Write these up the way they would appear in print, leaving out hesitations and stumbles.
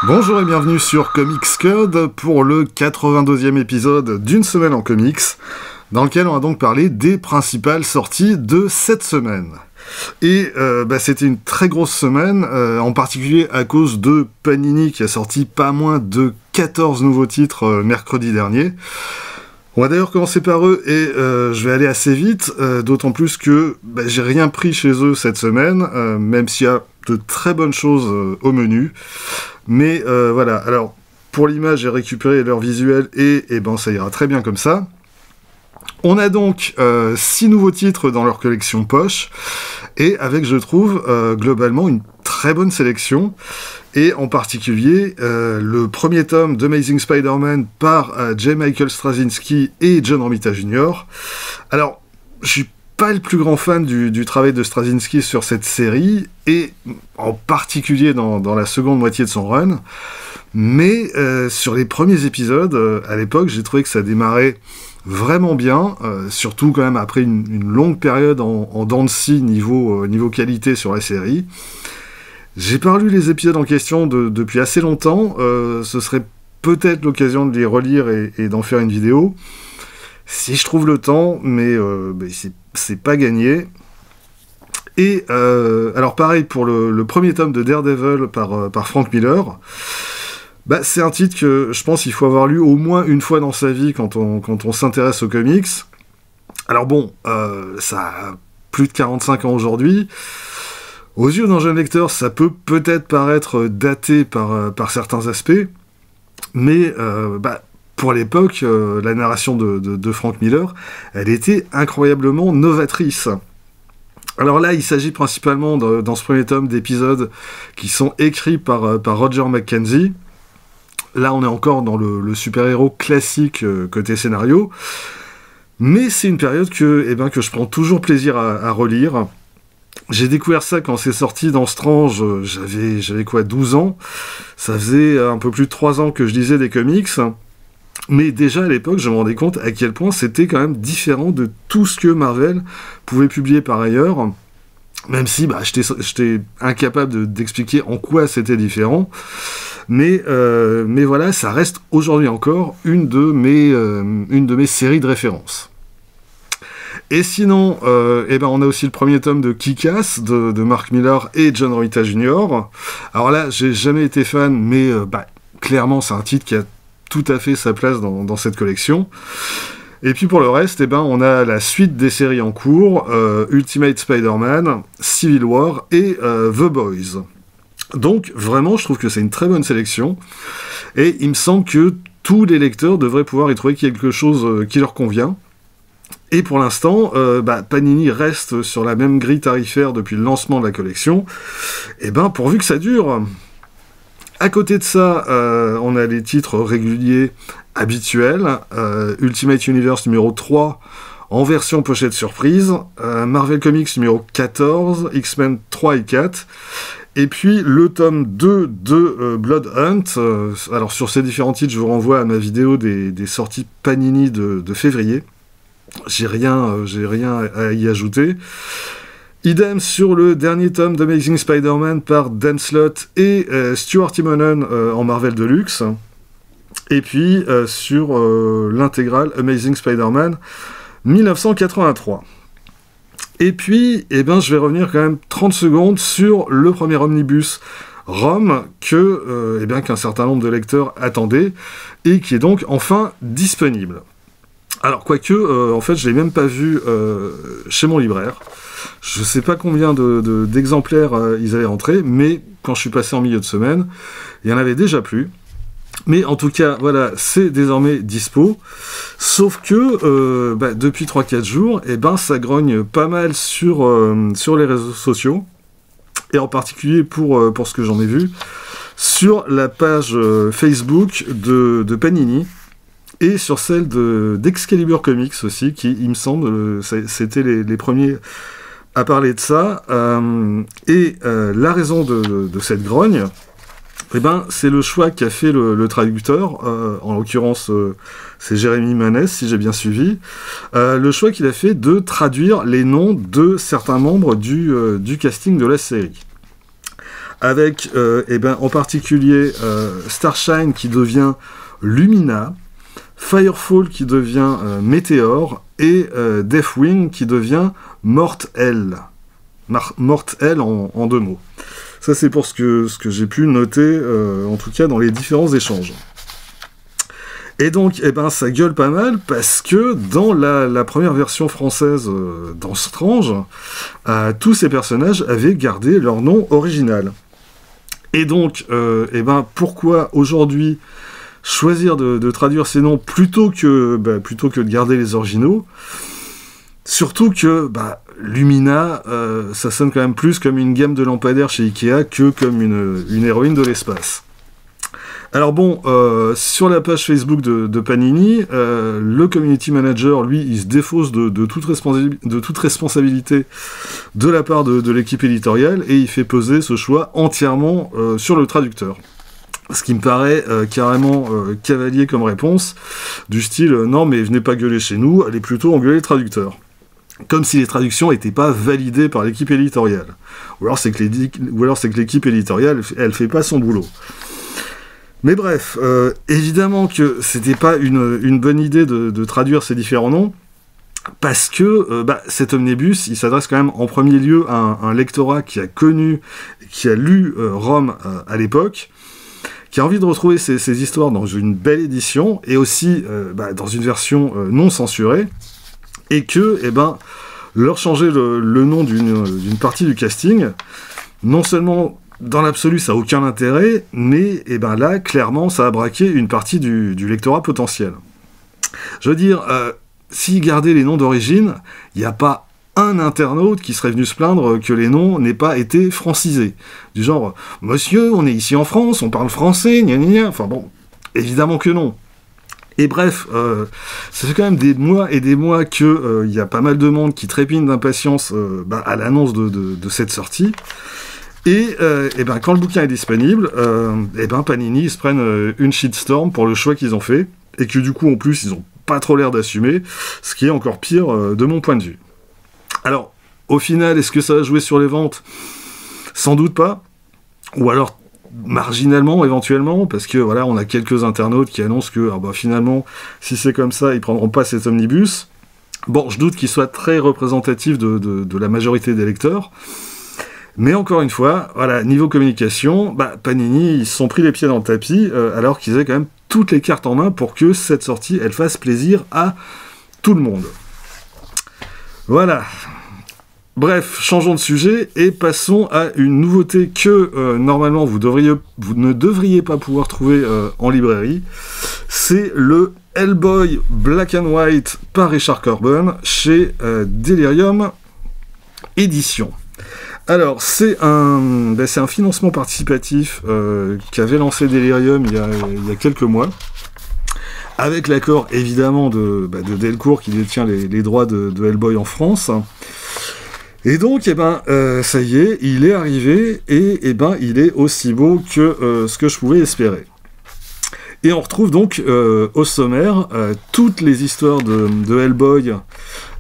Bonjour et bienvenue sur Comics Code pour le 82e épisode d'une semaine en comics, dans lequel on va donc parler des principales sorties de cette semaine. Et c'était une très grosse semaine, en particulier à cause de Panini qui a sorti pas moins de 14 nouveaux titres mercredi dernier. On va d'ailleurs commencer par eux et je vais aller assez vite, d'autant plus que j'ai rien pris chez eux cette semaine, même s'il y a de très bonnes choses au menu. Mais voilà, alors pour l'image j'ai récupéré leur visuel et ça ira très bien comme ça. On a donc 6 nouveaux titres dans leur collection poche, et avec, je trouve, globalement une très bonne sélection, et en particulier le premier tome d'Amazing Spider-Man par J. Michael Straczynski et John Romita Jr. Alors, je suis pas le plus grand fan du travail de Straczynski sur cette série, et en particulier dans la seconde moitié de son run, mais sur les premiers épisodes, à l'époque, j'ai trouvé que ça démarrait vraiment bien, surtout quand même après une longue période en dents de scie niveau qualité sur la série. J'ai pas lu les épisodes en question depuis assez longtemps, ce serait peut-être l'occasion de les relire et d'en faire une vidéo, si je trouve le temps, mais c'est pas gagné. Et alors pareil pour le premier tome de Daredevil par Frank Miller. C'est un titre que je pense qu'il faut avoir lu au moins une fois dans sa vie quand on s'intéresse aux comics. Alors bon, ça a plus de 45 ans aujourd'hui. Aux yeux d'un jeune lecteur, ça peut peut-être paraître daté par certains aspects, mais pour l'époque, la narration de Frank Miller, elle était incroyablement novatrice. Alors là, il s'agit principalement dans ce premier tome d'épisodes qui sont écrits par Roger McKenzie. Là, on est encore dans le super-héros classique côté scénario, mais c'est une période que je prends toujours plaisir à relire. J'ai découvert ça quand c'est sorti dans Strange, j'avais quoi, 12 ans. Ça faisait un peu plus de 3 ans que je lisais des comics, mais déjà à l'époque, je me rendais compte à quel point c'était quand même différent de tout ce que Marvel pouvait publier par ailleurs, même si j'étais incapable d'expliquer en quoi c'était différent. Mais voilà, ça reste aujourd'hui encore une de mes séries de référence. Et sinon, on a aussi le premier tome de Kick-Ass de Mark Millar et John Romita Jr. Alors là, j'ai jamais été fan, mais clairement, c'est un titre qui a tout à fait sa place dans cette collection. Et puis pour le reste, on a la suite des séries en cours, Ultimate Spider-Man, Civil War et The Boys. Donc vraiment, je trouve que c'est une très bonne sélection, et il me semble que tous les lecteurs devraient pouvoir y trouver quelque chose qui leur convient. Et pour l'instant, Panini reste sur la même grille tarifaire depuis le lancement de la collection, et pourvu que ça dure. À côté de ça, on a les titres réguliers habituels, Ultimate Universe numéro 3, en version pochette surprise, Marvel Comics numéro 14, X-Men 3 et 4, et puis le tome 2 de Blood Hunt. Alors sur ces différents titres, je vous renvoie à ma vidéo des sorties Panini de février. J'ai rien à y ajouter. Idem sur le dernier tome d'Amazing Spider-Man par Dan Slott et Stuart Immonen en Marvel Deluxe. Et puis sur l'intégrale Amazing Spider-Man 1983. Et puis, je vais revenir quand même 30 secondes sur le premier omnibus ROM qu'un certain nombre de lecteurs attendaient, et qui est donc enfin disponible. Alors, quoique, en fait, je l'ai même pas vu chez mon libraire. Je sais pas combien d'exemplaires ils avaient rentré, mais quand je suis passé en milieu de semaine, il y en avait déjà plus. Mais en tout cas, voilà, c'est désormais dispo. Sauf que depuis 3-4 jours, ça grogne pas mal sur les réseaux sociaux. Et en particulier pour ce que j'en ai vu, sur la page Facebook de Panini. Et sur celle d'Excalibur Comics aussi, qui, il me semble, c'était les premiers à parler de ça. La raison de cette grogne, c'est le choix qu'a fait le traducteur, en l'occurrence c'est Jérémy Manès, si j'ai bien suivi, le choix qu'il a fait de traduire les noms de certains membres du casting de la série. avec en particulier Starshine qui devient Lumina, Firefall qui devient Meteor, et Deathwing qui devient Mortel. Mortel en 2 mots. Ça c'est pour ce que j'ai pu noter, en tout cas dans les différents échanges. Et donc, ça gueule pas mal, parce que dans la première version française dans Strange, tous ces personnages avaient gardé leur nom original. Et donc, pourquoi aujourd'hui choisir de traduire ces noms plutôt que de garder les originaux? Surtout que Lumina, ça sonne quand même plus comme une gamme de lampadaires chez Ikea que comme une héroïne de l'espace. Alors bon, sur la page Facebook de Panini, le community manager, lui, il se défausse de toute responsabilité de la part de l'équipe éditoriale, et il fait peser ce choix entièrement sur le traducteur. Ce qui me paraît carrément cavalier comme réponse, du style « Non, mais venez pas gueuler chez nous, allez plutôt engueuler le traducteur ». Comme si les traductions n'étaient pas validées par l'équipe éditoriale. Ou alors c'est que l'équipe éditoriale, elle fait pas son boulot. Mais bref, évidemment que c'était pas une bonne idée de traduire ces différents noms, parce que cet omnibus, il s'adresse quand même en premier lieu à un lectorat qui a lu Rome à l'époque, qui a envie de retrouver ces histoires dans une belle édition, et aussi dans une version non censurée, et que, leur changer le nom d'une partie du casting, non seulement dans l'absolu ça n'a aucun intérêt, mais là, clairement, ça a braqué une partie du lectorat potentiel. Je veux dire, s'ils gardaient les noms d'origine, il n'y a pas un internaute qui serait venu se plaindre que les noms n'aient pas été francisés. Du genre, monsieur, on est ici en France, on parle français, gna gna gna. Enfin bon, évidemment que non. Et bref, ça fait quand même des mois et des mois qu'il y a pas mal de monde qui trépigne d'impatience à l'annonce de cette sortie. Et quand le bouquin est disponible, Panini ils se prennent une shitstorm pour le choix qu'ils ont fait, et que du coup en plus ils ont pas trop l'air d'assumer, ce qui est encore pire de mon point de vue. Alors, au final, est-ce que ça va jouer sur les ventes ? Sans doute pas. Ou alors marginalement, éventuellement, parce que voilà, on a quelques internautes qui annoncent que finalement, si c'est comme ça, ils prendront pas cet omnibus. Bon, je doute qu'il soit très représentatif de la majorité des lecteurs. Mais encore une fois, voilà, niveau communication, Panini, ils se sont pris les pieds dans le tapis, alors qu'ils avaient quand même toutes les cartes en main pour que cette sortie, elle fasse plaisir à tout le monde. Voilà. Bref, changeons de sujet et passons à une nouveauté que normalement vous ne devriez pas pouvoir trouver en librairie. C'est le Hellboy Black and White par Richard Corben chez Delirium Édition. Alors, c'est un financement participatif qu'avait lancé Delirium il y a quelques mois, avec l'accord évidemment de Delcourt qui détient les droits de Hellboy en France. Et donc, ça y est, il est arrivé, et il est aussi beau que ce que je pouvais espérer. Et on retrouve donc au sommaire toutes les histoires de Hellboy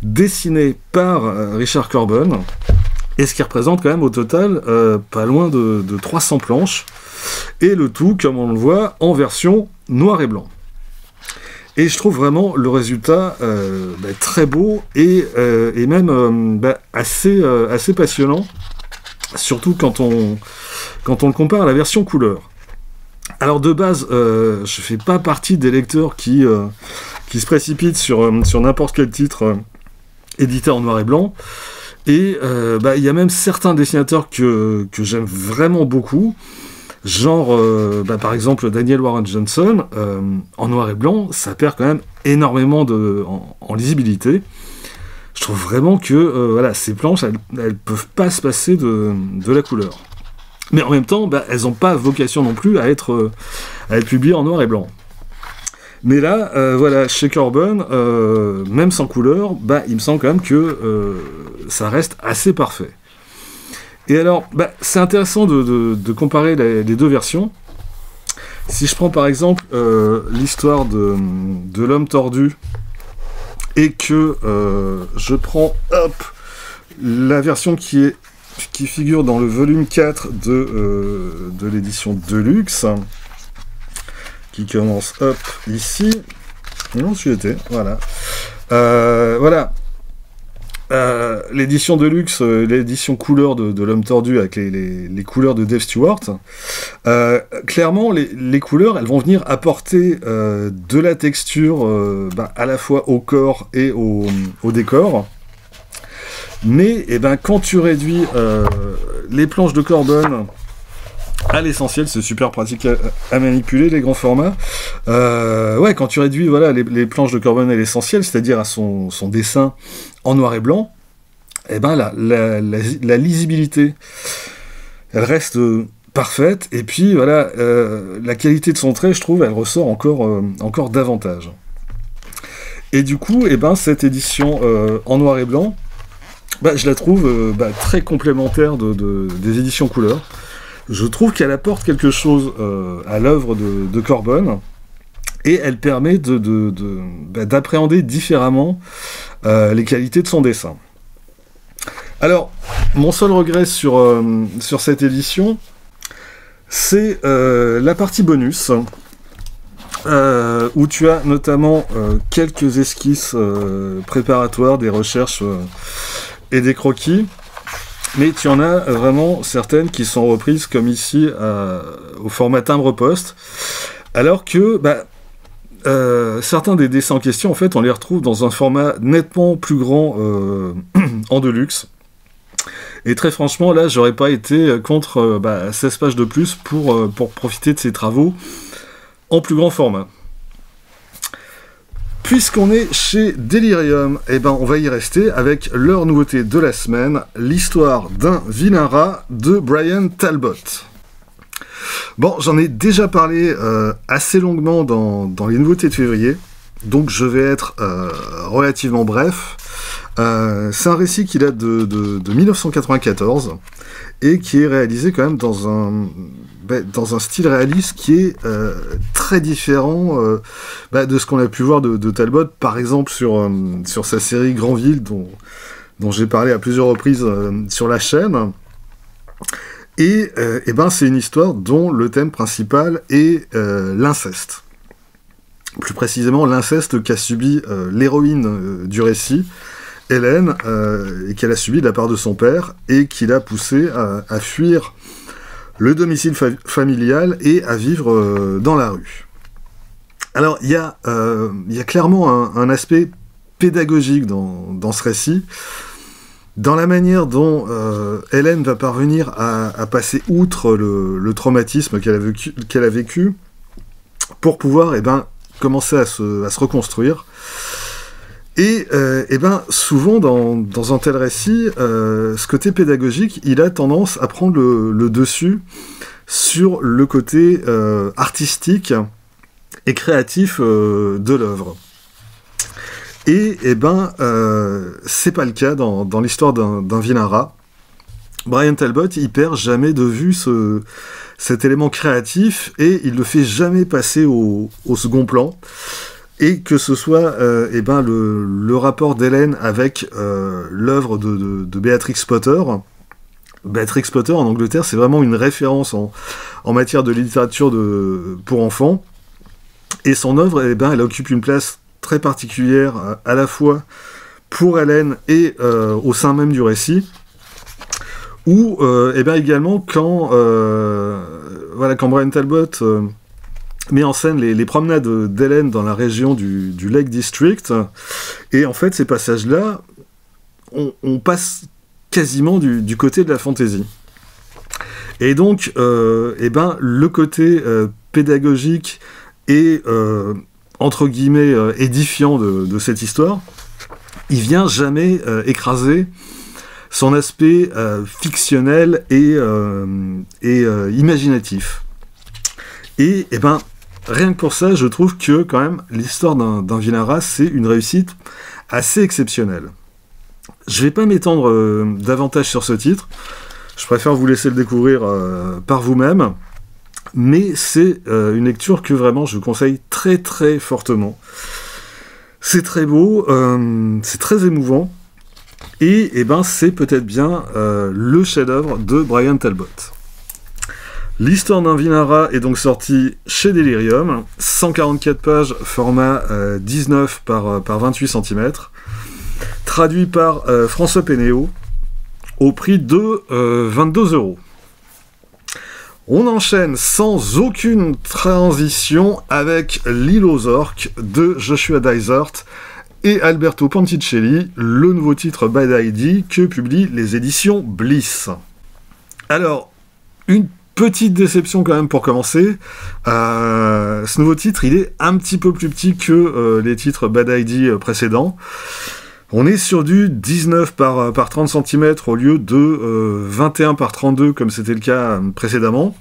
dessinées par Richard Corben, et ce qui représente quand même au total pas loin de 300 planches, et le tout, comme on le voit, en version noir et blanc. Et je trouve vraiment le résultat très beau et même assez passionnant, surtout quand on le compare à la version couleur. Alors de base, je fais pas partie des lecteurs qui se précipitent sur n'importe quel titre édité en noir et blanc. Et il y a même certains dessinateurs que j'aime vraiment beaucoup. Genre, par exemple, Daniel Warren Johnson, en noir et blanc, ça perd quand même énormément en lisibilité. Je trouve vraiment que ces planches, elles peuvent pas se passer de la couleur. Mais en même temps, elles n'ont pas vocation non plus à être publiées en noir et blanc. Mais là, chez Corben, même sans couleur, il me semble quand même que ça reste assez parfait. Et alors, c'est intéressant de comparer les deux versions. Si je prends par exemple l'histoire de l'homme tordu, et que je prends la version qui est qui figure dans le volume 4 de l'édition Deluxe, qui commence, hop, ici. Non, j'y étais, voilà. Voilà. L'édition Deluxe, l'édition couleur de l'Homme Tordu avec les couleurs de Dave Stewart, clairement les couleurs elles vont venir apporter de la texture à la fois au corps et au décor, mais quand tu réduis les planches de Corben à l'essentiel, c'est super pratique à manipuler les grands formats. Quand tu réduis les planches de Corben à l'essentiel, c'est-à-dire à son dessin en noir et blanc, la lisibilité, elle reste parfaite, et puis la qualité de son trait, je trouve, elle ressort encore davantage. Et du coup, cette édition en noir et blanc, je la trouve très complémentaire des éditions couleur. Je trouve qu'elle apporte quelque chose à l'œuvre de Corben, et elle permet d'appréhender différemment les qualités de son dessin. Alors, mon seul regret sur cette édition, c'est la partie bonus, où tu as notamment quelques esquisses préparatoires, des recherches et des croquis. Mais tu en as vraiment certaines qui sont reprises, comme ici, au format timbre-poste, alors que certains des dessins en question, en fait, on les retrouve dans un format nettement plus grand en Deluxe. Et très franchement, là, j'aurais pas été contre 16 pages de plus pour profiter de ces travaux en plus grand format. Puisqu'on est chez Delirium, on va y rester avec leur nouveauté de la semaine, l'histoire d'un vilain rat de Brian Talbot. Bon, j'en ai déjà parlé assez longuement dans les nouveautés de février, donc je vais être relativement bref. C'est un récit qui date de 1994, et qui est réalisé quand même dans un style réaliste qui est très différent de ce qu'on a pu voir de Talbot, par exemple sur sa série Granville, dont j'ai parlé à plusieurs reprises sur la chaîne. Et c'est une histoire dont le thème principal est l'inceste. Plus précisément, l'inceste qu'a subi l'héroïne du récit, Hélène, et qu'elle a subi de la part de son père, et qui l'a poussée à fuir le domicile familial et à vivre dans la rue. Alors, il y a clairement un aspect pédagogique dans ce récit, dans la manière dont Hélène va parvenir à passer outre le traumatisme qu'elle a vécu pour pouvoir commencer à se reconstruire. Et souvent dans un tel récit, ce côté pédagogique, il a tendance à prendre le dessus sur le côté artistique et créatif de l'œuvre. Et c'est pas le cas dans l'histoire d'un vilain rat. Brian Talbot, il perd jamais de vue cet élément créatif, et il le fait jamais passer au second plan. Et que ce soit le rapport d'Hélène avec l'œuvre de Beatrix Potter. Beatrix Potter, en Angleterre, c'est vraiment une référence en matière de littérature pour enfants. Et son œuvre, elle occupe une place très particulière, à la fois pour Hélène et au sein même du récit. Ou également quand Brian Talbot met en scène les promenades d'Hélène dans la région du Lake District, et en fait ces passages-là, on passe quasiment du côté de la fantaisie. Et donc, le côté pédagogique et entre guillemets édifiant de cette histoire, il vient jamais écraser son aspect fictionnel et imaginatif. Et rien que pour ça, je trouve que quand même l'histoire d'un vilain rat, c'est une réussite assez exceptionnelle. Je vais pas m'étendre davantage sur ce titre, je préfère vous laisser le découvrir par vous-même, mais c'est une lecture que vraiment je conseille très très fortement. C'est très beau, c'est très émouvant, Et ben c'est peut-être bien le chef-d'œuvre de Brian Talbot. L'histoire d'un Vinara est donc sortie chez Delirium, 144 pages, format 19 par 28 cm, traduit par François Pénéot, au prix de 22 €. On enchaîne sans aucune transition avec L'île aux orques de Joshua Dysart et Alberto Ponticelli, le nouveau titre Bad ID que publient les éditions Bliss. Alors, une petite déception quand même pour commencer. Ce nouveau titre, il est un petit peu plus petit que les titres Bad ID précédents. On est sur du 19 par 30 cm au lieu de 21 par 32 comme c'était le cas précédemment.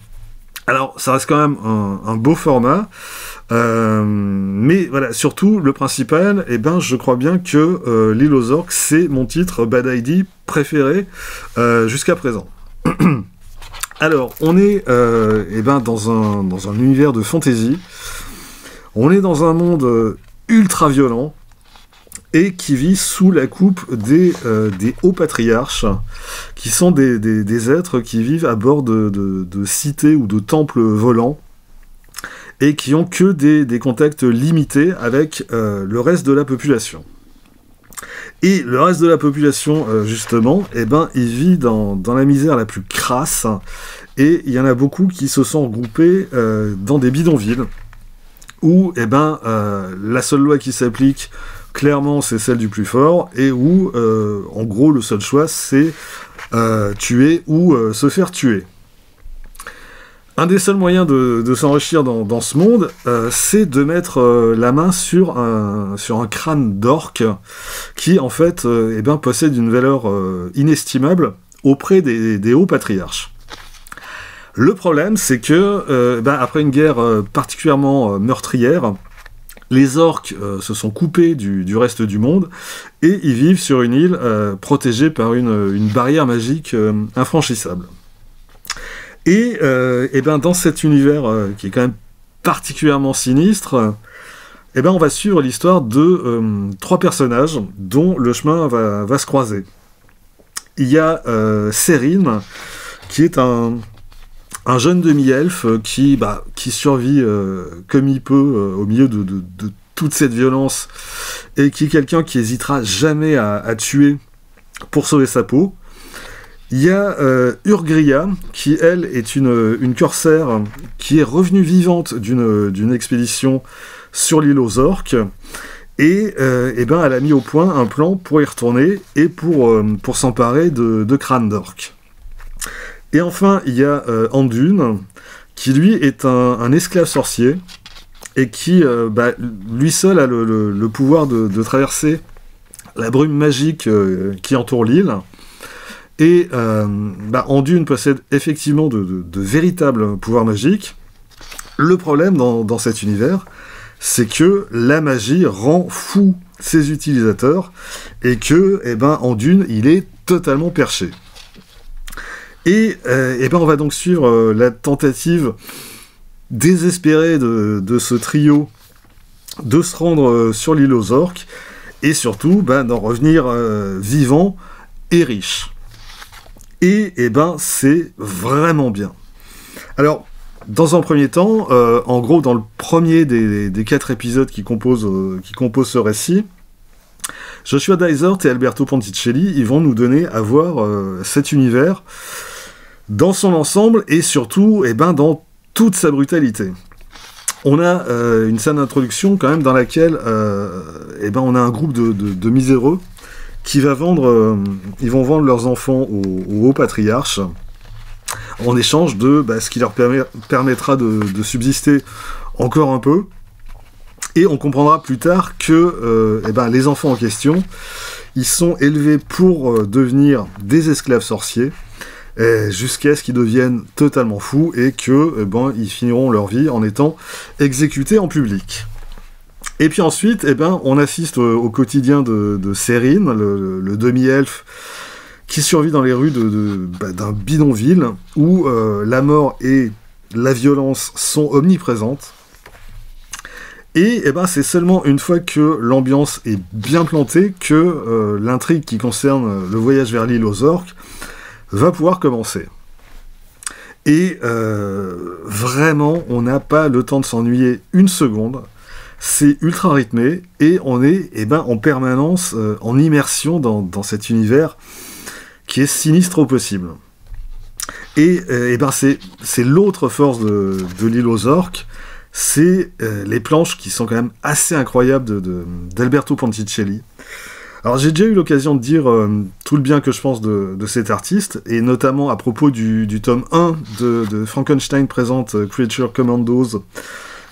Alors, ça reste quand même un beau format. Mais voilà, surtout, le principal, je crois bien que L'île aux orques, c'est mon titre Bad ID préféré jusqu'à présent. Alors, on est dans un univers de fantasy. On est dans un monde ultra violent et qui vit sous la coupe des hauts patriarches, qui sont des êtres qui vivent à bord de cités ou de temples volants, et qui ont que des contacts limités avec le reste de la population. Et le reste de la population, justement, il vit dans la misère la plus crasse, et il y en a beaucoup qui se sont regroupés dans des bidonvilles, où la seule loi qui s'applique, clairement, c'est celle du plus fort, et où, en gros, le seul choix, c'est tuer ou se faire tuer. Un des seuls moyens de s'enrichir dans ce monde, c'est de mettre la main sur un crâne d'orque qui, en fait, possède une valeur inestimable auprès des hauts patriarches. Le problème, c'est que, après une guerre particulièrement meurtrière, les orques se sont coupés du reste du monde et ils vivent sur une île protégée par une barrière magique infranchissable. Et dans cet univers qui est quand même particulièrement sinistre, on va suivre l'histoire de 3 personnages dont le chemin va se croiser. Il y a Sérine, qui est un jeune demi-elfe qui survit comme il peut au milieu de toute cette violence, et qui est quelqu'un qui hésitera jamais à tuer pour sauver sa peau. Il y a Urgria, qui, elle, est une corsaire qui est revenue vivante d'une expédition sur l'île aux orques, et elle a mis au point un plan pour y retourner et pour s'emparer de crânes d'orques. Et enfin, il y a Andune, qui, lui, est un esclave sorcier, et qui, lui seul, a le pouvoir de traverser la brume magique qui entoure l'île. Et Andune possède effectivement de véritables pouvoirs magiques. Le problème dans cet univers, c'est que la magie rend fou ses utilisateurs, et que Andune, il est totalement perché. Et on va donc suivre la tentative désespérée de ce trio de se rendre sur l'île aux orques, et surtout d'en revenir vivant et riche. Et c'est vraiment bien. Alors, dans un premier temps, en gros, dans le premier des 4 épisodes qui composent ce récit, Joshua Dysart et Alberto Ponticelli, ils vont nous donner à voir cet univers dans son ensemble, et surtout dans toute sa brutalité. On a une scène d'introduction quand même dans laquelle on a un groupe de miséreux qui ils vont vendre leurs enfants aux hauts patriarches en échange de ce qui leur permettra de subsister encore un peu. Et on comprendra plus tard que les enfants en question, ils sont élevés pour devenir des esclaves sorciers, jusqu'à ce qu'ils deviennent totalement fous et que ils finiront leur vie en étant exécutés en public. Et puis ensuite, on assiste au quotidien de Sérine, le demi-elfe, qui survit dans les rues d'un bidonville, où la mort et la violence sont omniprésentes. Et eh ben, c'est seulement une fois que l'ambiance est bien plantée que l'intrigue qui concerne le voyage vers l'île aux orques va pouvoir commencer. Et vraiment, on n'a pas le temps de s'ennuyer une seconde. C'est ultra rythmé et on est en permanence en immersion dans cet univers qui est sinistre au possible. Et c'est l'autre force de l'île aux orques, c'est les planches qui sont quand même assez incroyables d'Alberto Ponticelli. Alors j'ai déjà eu l'occasion de dire tout le bien que je pense de cet artiste, et notamment à propos du tome 1 de Frankenstein présente Creature Commandos,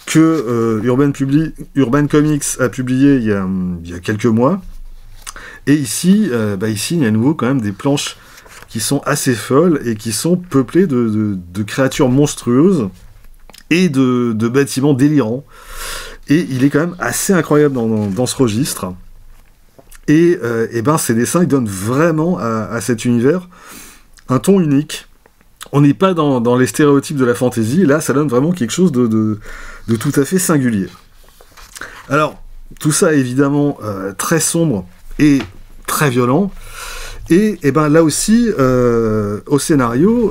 que Urban Comics a publié il y a quelques mois. Et ici, il y a à nouveau quand même des planches qui sont assez folles et qui sont peuplées de créatures monstrueuses et de bâtiments délirants. Et il est quand même assez incroyable dans ce registre. Et ces dessins, ils donnent vraiment à cet univers un ton unique. On n'est pas dans les stéréotypes de la fantasy, et là, ça donne vraiment quelque chose de tout à fait singulier. Alors, tout ça est évidemment très sombre et très violent. Et là aussi, au scénario,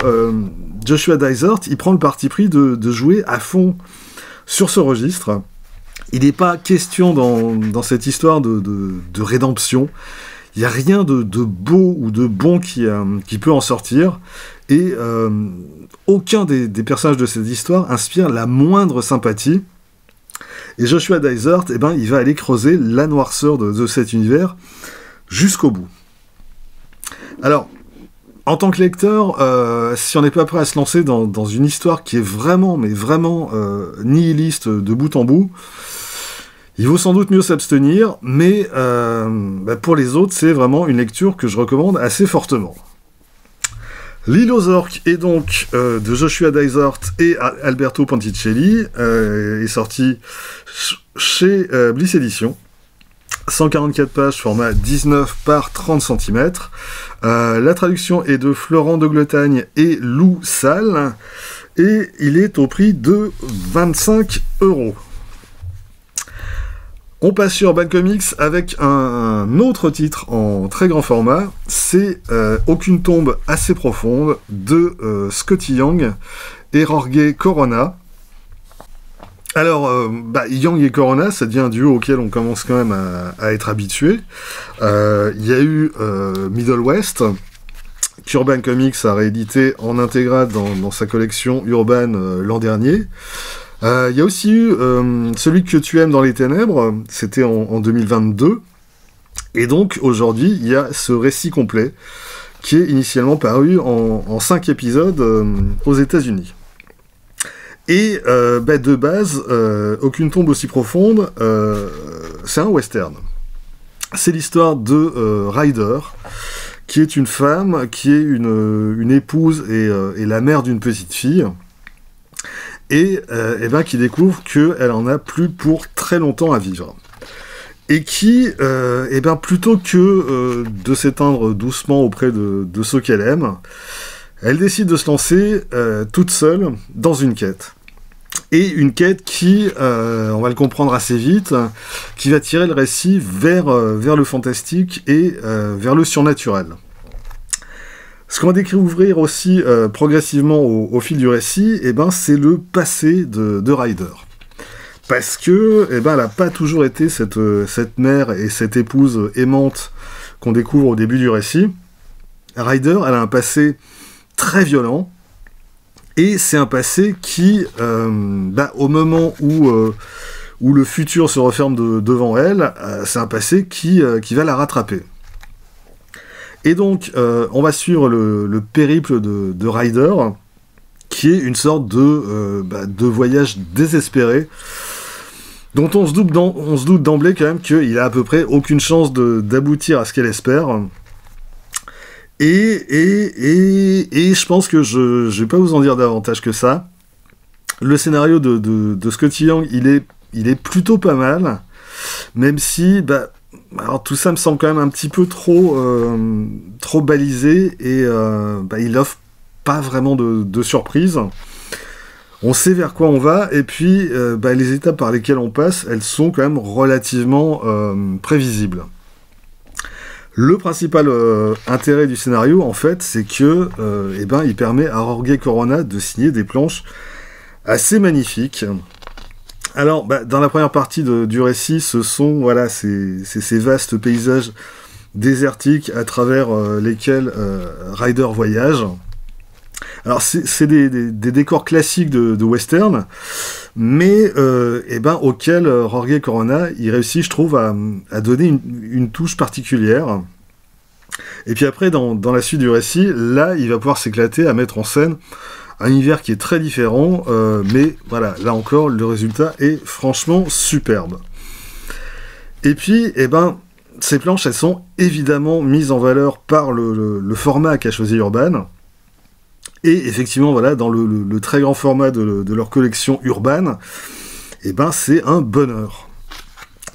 Joshua Dysart, il prend le parti pris de jouer à fond sur ce registre. Il n'est pas question dans cette histoire de rédemption. Il n'y a rien de beau ou de bon qui peut en sortir. Et aucun des personnages de cette histoire inspire la moindre sympathie. Et Joshua Dysart, il va aller creuser la noirceur de cet univers jusqu'au bout. Alors, en tant que lecteur, si on n'est pas prêt à se lancer dans une histoire qui est vraiment nihiliste de bout en bout, il vaut sans doute mieux s'abstenir, mais pour les autres, c'est vraiment une lecture que je recommande assez fortement. L'île aux orques est donc de Joshua Dysart et Alberto Ponticelli, est sorti chez Bliss Edition. 144 pages, format 19 par 30 cm. La traduction est de Florent de Gletagne et Lou Salle, et il est au prix de 25 €. On passe sur Urban Comics avec un autre titre en très grand format, c'est Aucune tombe assez profonde de Skottie Young et Jorge Corona. Alors, Young et Corona, ça devient un duo auquel on commence quand même à être habitué. Il y a eu Middle West, qu'Urban Comics a réédité en intégrale dans sa collection Urban l'an dernier. Il y a aussi eu Celui que tu aimes dans les ténèbres, c'était en 2022. Et donc, aujourd'hui, il y a ce récit complet qui est initialement paru en 5 épisodes aux États-Unis. Et de base, Aucune tombe aussi profonde, c'est un western. C'est l'histoire de Ryder, qui est une femme, qui est une épouse et la mère d'une petite fille, et qui découvre qu'elle en a plus pour très longtemps à vivre. Et qui, plutôt que de s'éteindre doucement auprès de ceux qu'elle aime, elle décide de se lancer toute seule dans une quête. Et une quête qui, on va le comprendre assez vite, qui va tirer le récit vers le fantastique et vers le surnaturel. Ce qu'on va découvrir aussi progressivement au fil du récit, c'est le passé de Ryder. Parce que, elle n'a pas toujours été cette mère et cette épouse aimante qu'on découvre au début du récit. Ryder, elle a un passé très violent, et c'est un passé qui, au moment où le futur se referme devant elle, c'est un passé qui va la rattraper. Et donc, on va suivre le périple de Ryder, qui est une sorte de voyage désespéré, dont on se doute d'emblée quand même qu'il a à peu près aucune chance d'aboutir à ce qu'elle espère. Et je pense que je vais pas vous en dire davantage que ça. Le scénario de Skottie Young, il est plutôt pas mal, même si alors tout ça me semble quand même un petit peu trop balisé, et il offre pas vraiment de surprise. On sait vers quoi on va, et puis les étapes par lesquelles on passe, elles sont quand même relativement prévisibles. Le principal intérêt du scénario, en fait, c'est que il permet à Jorge Corona de signer des planches assez magnifiques. Alors, dans la première partie du récit, ce sont ces vastes paysages désertiques à travers lesquels Ryder voyage. Alors, c'est des décors classiques de western, mais auquel Jorge Corona, il réussit, je trouve, à donner une touche particulière. Et puis après, dans la suite du récit, là, il va pouvoir s'éclater à mettre en scène un univers qui est très différent, mais voilà, là encore, le résultat est franchement superbe. Et puis, ces planches, elles sont évidemment mises en valeur par le format qu'a choisi Urban. Et effectivement, voilà, dans le très grand format de leur collection Urban, c'est un bonheur.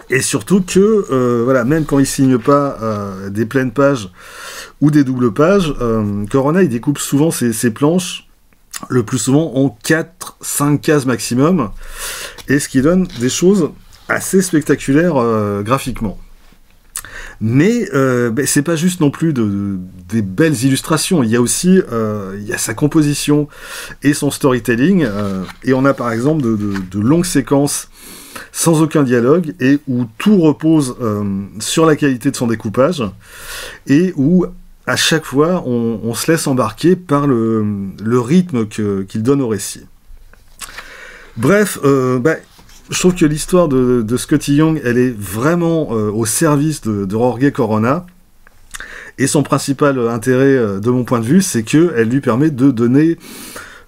Et surtout que, même quand ils signent pas des pleines pages ou des doubles pages, Corona, il découpe souvent ses planches, le plus souvent en 4-5 cases maximum, et ce qui donne des choses assez spectaculaires graphiquement. Mais c'est pas juste non plus des belles illustrations, il y a aussi sa composition et son storytelling, et on a par exemple de longues séquences sans aucun dialogue, et où tout repose sur la qualité de son découpage, et où à chaque fois on se laisse embarquer par le rythme qu'il donne au récit. Bref, je trouve que l'histoire de Skottie Young, elle est vraiment au service de Jorge Corona, et son principal intérêt, de mon point de vue, c'est qu'elle lui permet de donner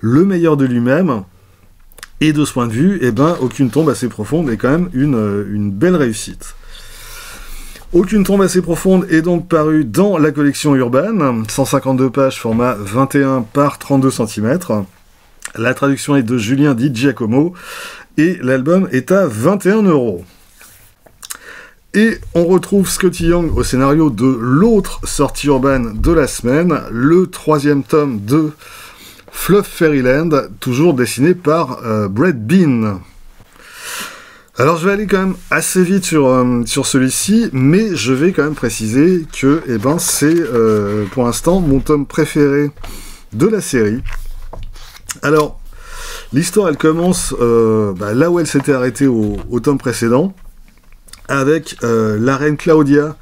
le meilleur de lui-même, et de ce point de vue, Aucune tombe assez profonde est quand même une belle réussite. Aucune tombe assez profonde est donc parue dans la collection Urban, 152 pages, format 21 par 32 cm. La traduction est de Julien Di Giacomo, et l'album est à 21 €. Et on retrouve Skottie Young au scénario de l'autre sortie Urban de la semaine, le 3e tome de Fluff Fairyland, toujours dessiné par Brett Bean. Alors je vais aller quand même assez vite sur celui-ci, mais je vais quand même préciser que c'est pour l'instant mon tome préféré de la série. Alors, l'histoire elle commence là où elle s'était arrêtée au tome précédent, avec la reine Claudia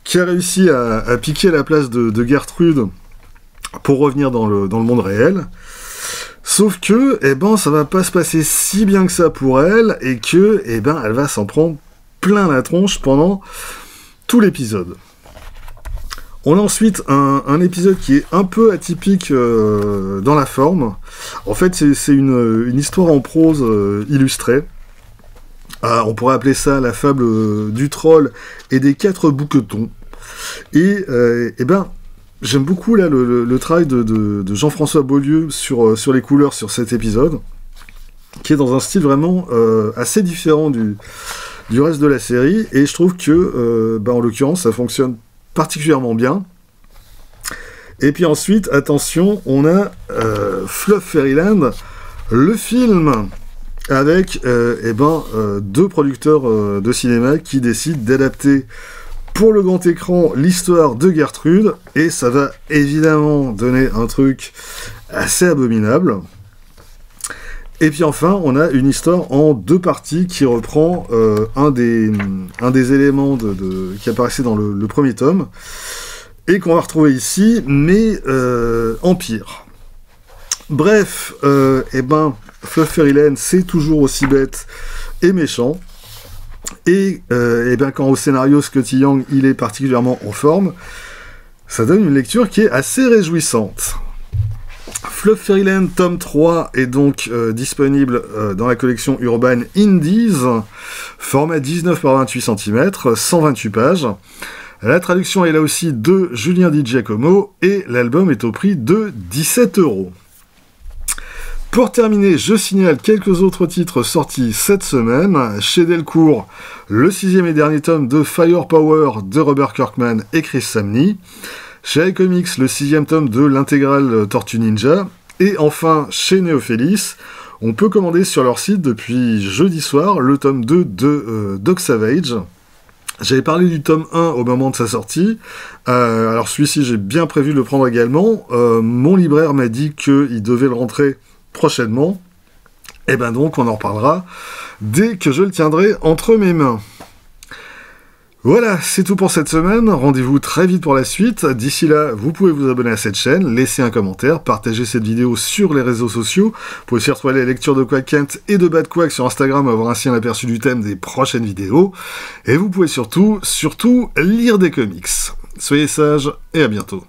qui a réussi à piquer la place de Gertrude pour revenir dans le monde réel. Sauf que, ça va pas se passer si bien que ça pour elle, et que, elle va s'en prendre plein la tronche pendant tout l'épisode. On a ensuite un épisode qui est un peu atypique dans la forme. En fait, c'est une histoire en prose illustrée. On pourrait appeler ça la fable du troll et des 4 bouquetons. Et, j'aime beaucoup là le travail de Jean-François Beaulieu sur les couleurs sur cet épisode, qui est dans un style vraiment assez différent du reste de la série, et je trouve que, en l'occurrence, ça fonctionne particulièrement bien. Et puis ensuite, attention, on a Fluff Fairyland, le film, avec 2 producteurs de cinéma qui décident d'adapter pour le grand écran l'histoire de Gertrude, et ça va évidemment donner un truc assez abominable. Et puis enfin, on a une histoire en 2 parties qui reprend un des éléments qui apparaissait dans le premier tome, et qu'on va retrouver ici, mais en pire. Bref, Fluff Fairyland, c'est toujours aussi bête et méchant. Et quand au scénario Skottie Young il est particulièrement en forme, ça donne une lecture qui est assez réjouissante. Fluff Fairyland tome 3 est donc disponible dans la collection Urban Indies, format 19 par 28 cm, 128 pages. La traduction est là aussi de Julien Di Giacomo, et l'album est au prix de 17 €. Pour terminer, je signale quelques autres titres sortis cette semaine. Chez Delcourt, le 6e et dernier tome de Firepower de Robert Kirkman et Chris Samnee. Chez iComics, le 6e tome de l'intégrale Tortue Ninja. Et enfin, chez Néophélis, On peut commander sur leur site depuis jeudi soir le tome 2 de Doc Savage. J'avais parlé du tome 1 au moment de sa sortie, alors celui-ci j'ai bien prévu de le prendre également. Mon libraire m'a dit qu'il devait le rentrer prochainement, et ben donc on en reparlera dès que je le tiendrai entre mes mains. Voilà, c'est tout pour cette semaine, rendez-vous très vite pour la suite. D'ici là, vous pouvez vous abonner à cette chaîne, laisser un commentaire, partager cette vidéo sur les réseaux sociaux. Vous pouvez aussi retrouver les lectures de Quack Kent et de Bad Quack sur Instagram, avoir ainsi un aperçu du thème des prochaines vidéos. Et vous pouvez surtout lire des comics. Soyez sages et à bientôt.